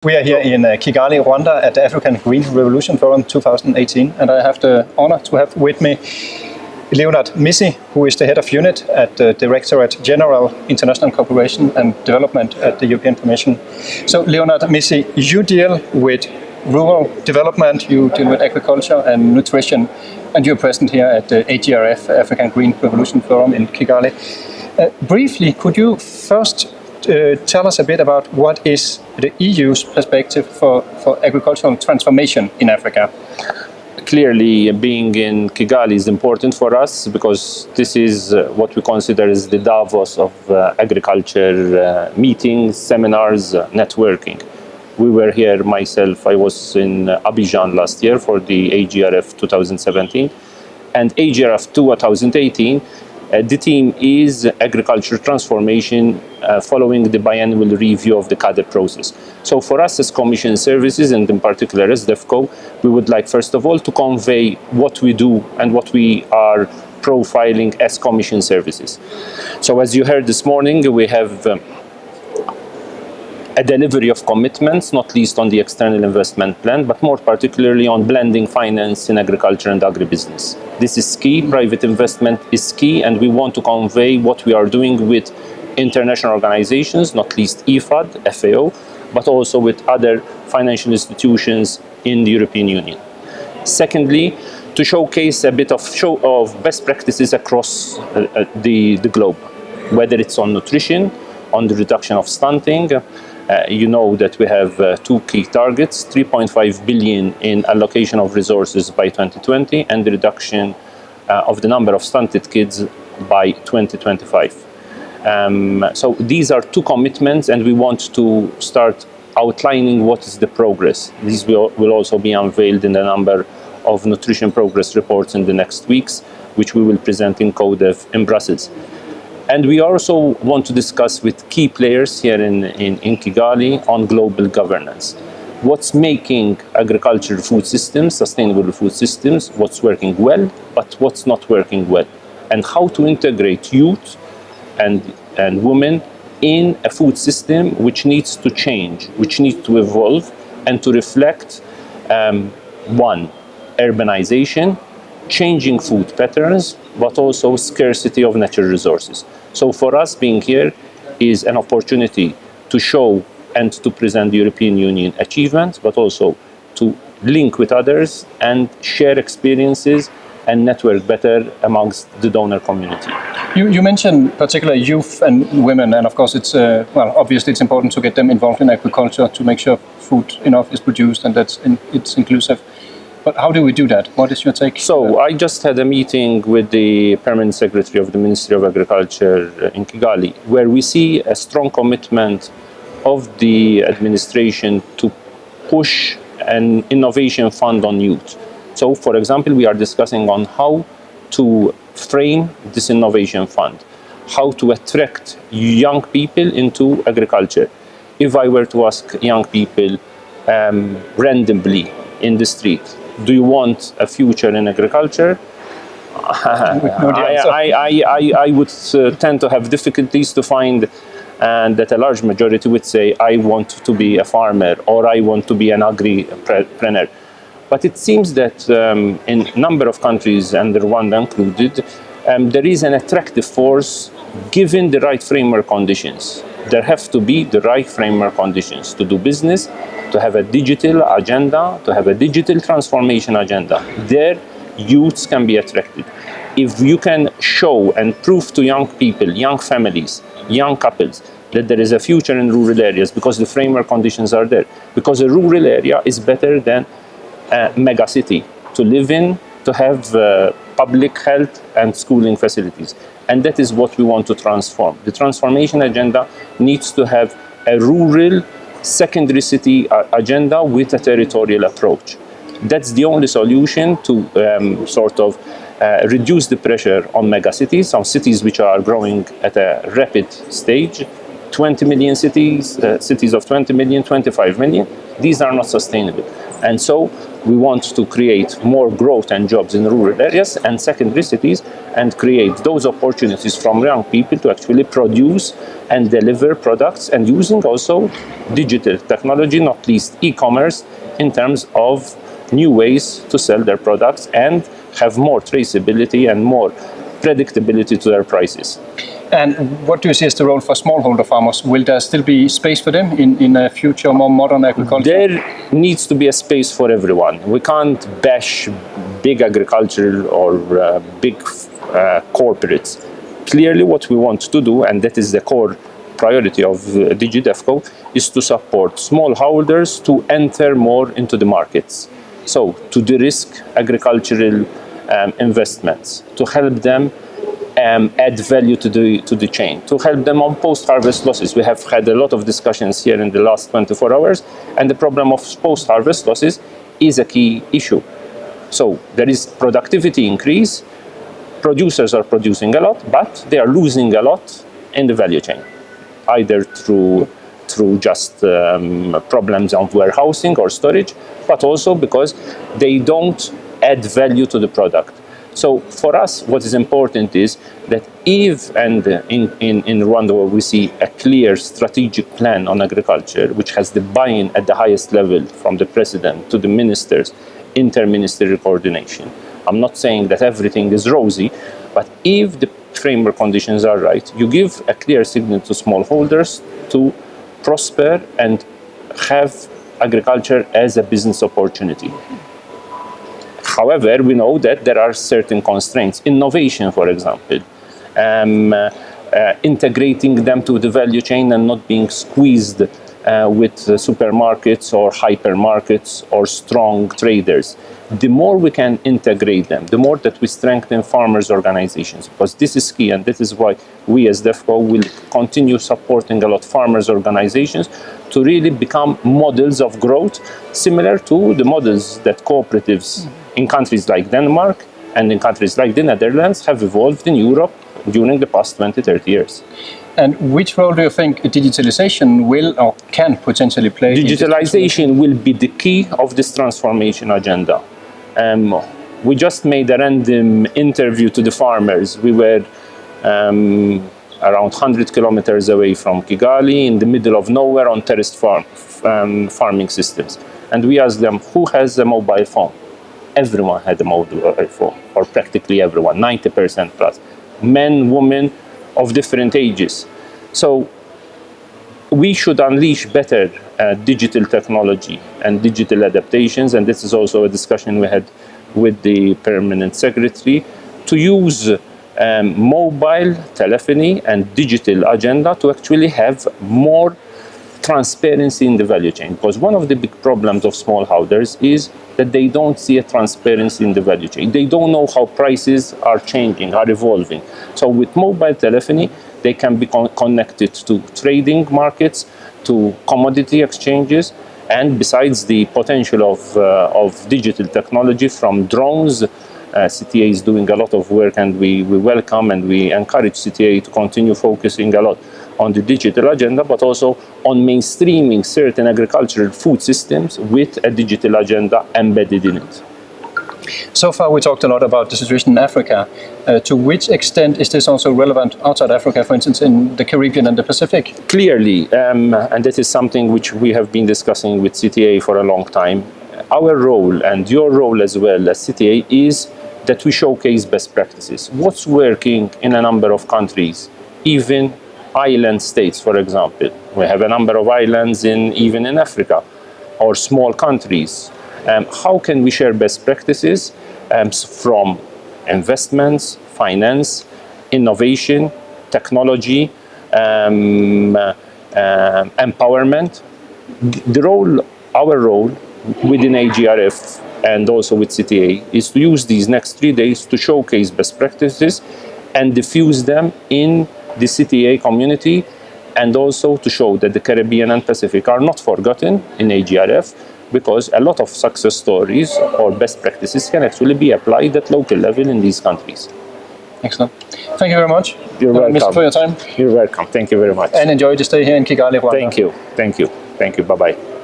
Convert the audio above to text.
We are here in Kigali, Rwanda at the African Green Revolution Forum 2018, and I have the honor to have with me Leonard Misi, who is the head of unit at the Directorate General International Cooperation and Development at the European Commission. So Leonard Misi, you deal with rural development, you deal with agriculture and nutrition, and you're present here at the AGRF, African Green Revolution Forum in Kigali. Briefly, could you first tell us a bit about what is the EU's perspective for agricultural transformation in Africa? Clearly, being in Kigali is important for us because this is what we consider as the Davos of agriculture meetings, seminars, networking. We were here, myself, I was in Abidjan last year for the AGRF 2017, and AGRF 2018. The theme is agriculture transformation following the biannual review of the CAADR process. So for us as Commission Services, and in particular as DEFCO, we would like first of all to convey what we do and what we are profiling as Commission Services. So as you heard this morning, we have a delivery of commitments, not least on the external investment plan, but more particularly on blending finance in agriculture and agribusiness. This is key, private investment is key, and we want to convey what we are doing with international organizations, not least IFAD, FAO, but also with other financial institutions in the European Union. Secondly, to showcase a bit of best practices across the globe, whether it's on nutrition, on the reduction of stunting. You know that we have two key targets, 3.5 billion in allocation of resources by 2020 and the reduction of the number of stunted kids by 2025. So these are two commitments, and we want to start outlining what is the progress. These will also be unveiled in a number of nutrition progress reports in the next weeks, which we will present in CODEV in Brussels. And we also want to discuss with key players here in Kigali on global governance. What's making agriculture food systems, sustainable food systems, what's working well, but what's not working well, and how to integrate youth and women in a food system which needs to change, which needs to evolve and to reflect, one, urbanization, changing food patterns, but also scarcity of natural resources. So for us, being here is an opportunity to show and to present the European Union achievements, but also to link with others and share experiences and network better amongst the donor community. You mentioned particularly youth and women, and of course it's, obviously it's important to get them involved in agriculture to make sure food enough is produced and it's inclusive. But how do we do that? What is your take? So I just had a meeting with the Permanent Secretary of the Ministry of Agriculture in Kigali, where we see a strong commitment of the administration to push an innovation fund on youth. So, for example, we are discussing on how to frame this innovation fund, how to attract young people into agriculture. If I were to ask young people randomly in the street, do you want a future in agriculture? I would tend to have difficulties to find that a large majority would say, I want to be a farmer or I want to be an agripreneur. But it seems that in a number of countries, and Rwanda included, there is an attractive force given the right framework conditions. There have to be the right framework conditions to do business, to have a digital agenda, to have a digital transformation agenda. There, youths can be attracted. If you can show and prove to young people, young families, young couples, that there is a future in rural areas because the framework conditions are there. Because a rural area is better than a mega city to live in, to have public health and schooling facilities. And that is what we want to transform. The transformation agenda needs to have a rural secondary city agenda with a territorial approach. That's the only solution to reduce the pressure on megacities, on cities which are growing at a rapid stage, 20 million cities, cities of 20 million, 25 million. These are not sustainable. And so we want to create more growth and jobs in rural areas and secondary cities and create those opportunities from young people to actually produce and deliver products, and using also digital technology, not least e-commerce, in terms of new ways to sell their products and have more traceability and more predictability to their prices. And what do you see as the role for smallholder farmers? Will there still be space for them in a future more modern agriculture? There needs to be a space for everyone. We can't bash big agriculture or big corporates. Clearly what we want to do, and that is the core priority of DigiDevCo, is to support smallholders to enter more into the markets. So to de-risk agricultural investments, to help them add value to the chain, to help them on post-harvest losses. We have had a lot of discussions here in the last 24 hours, and the problem of post-harvest losses is a key issue. So there is productivity increase, producers are producing a lot, but they are losing a lot in the value chain, either through just problems of warehousing or storage, but also because they don't add value to the product. So for us, what is important is that if, and in Rwanda where we see a clear strategic plan on agriculture, which has the buy-in at the highest level from the president to the ministers, inter-ministerial coordination. I'm not saying that everything is rosy, but if the framework conditions are right, you give a clear signal to smallholders to prosper and have agriculture as a business opportunity. However, we know that there are certain constraints. Innovation, for example, integrating them to the value chain and not being squeezed with supermarkets or hypermarkets or strong traders. The more we can integrate them, the more that we strengthen farmers' organizations, because this is key, and this is why we as DevCo will continue supporting a lot farmers' organizations to really become models of growth, similar to the models that cooperatives in countries like Denmark and in countries like the Netherlands have evolved in Europe during the past 20, 30 years. And which role do you think digitalization will or can potentially play? Digitalization will be the key of this transformation agenda. We just made a random interview to the farmers. We were around 100 kilometers away from Kigali, in the middle of nowhere on terraced farming systems. And we asked them, who has a mobile phone? Everyone had a mobile phone, or practically everyone, 90% plus. Men, women of different ages. So we should unleash better digital technology and digital adaptations, and this is also a discussion we had with the permanent secretary, to use mobile telephony and digital agenda to actually have more transparency in the value chain. Because one of the big problems of smallholders is that they don't see a transparency in the value chain. They don't know how prices are changing, are evolving. So with mobile telephony, they can be connected to trading markets, to commodity exchanges, and besides the potential of digital technology from drones, CTA is doing a lot of work, and we welcome and we encourage CTA to continue focusing a lot on the digital agenda, but also on mainstreaming certain agricultural food systems with a digital agenda embedded in it. So far we talked a lot about the situation in Africa. To which extent is this also relevant outside Africa, for instance in the Caribbean and the Pacific? Clearly, and that is something which we have been discussing with CTA for a long time. Our role, and your role as well as CTA, is that we showcase best practices. What's working in a number of countries, even island states, for example. We have a number of islands even in Africa, or small countries. How can we share best practices from investments, finance, innovation, technology, empowerment? Our role within AGRF and also with CTA is to use these next 3 days to showcase best practices and diffuse them in the CTA community, and also to show that the Caribbean and Pacific are not forgotten in AGRF, because a lot of success stories or best practices can actually be applied at local level in these countries. Excellent. Thank you very much, You're welcome. Mr. for your time. You're welcome. Thank you very much. And enjoy the stay here in Kigali, Rwanda. Thank you. Thank you. Thank you. Bye-bye.